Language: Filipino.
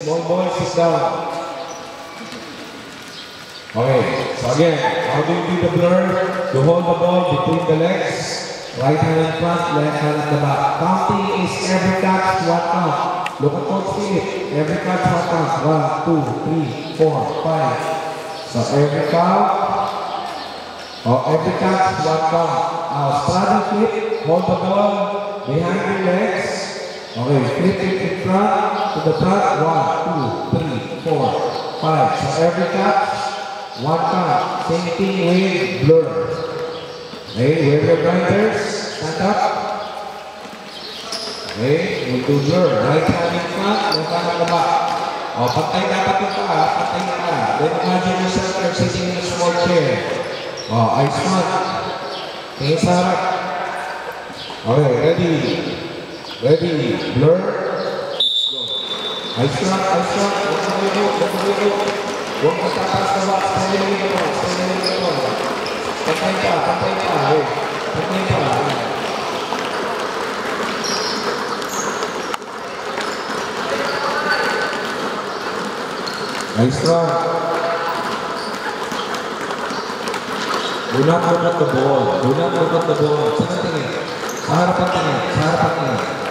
Small boy, sit down. Okay, so again, how do you do the blur? You hold the ball between the legs, right hand in front, left hand at the back. Counting is every catch, one count. Look at Coach Philip. Every catch, one count. 1, 2, 3, 4, 5. So every count, or every catch, one count. Now straddle flip, hold the ball behind your legs. Okay, flip it in front, to the front. 1, 2, 3, 4, 5. So every catch, one count. Same thing with blur. Okay, wear your blinders, stand up. Okay, we'll do blur. Right hand in front, left hand at the back. O, pantay dapat yung paa, pantay na ka. Then imagine yourself you're sitting in a small chair. O, eyes front. Tingin sa harap. Okay, ready. Ready, blur. Eyes front, eyes front. Huwag ka wilo, huwag ka wilo. Huwag ka tatas na ba? Stay na rin ito, stay na rin ito. Pantay pa, pantay pa. Pantay pa. Eyes front. Do not look at the ball. Do not look at the ball. Saan ang tingin? Sa harapan tingin. Sa harapan tingin.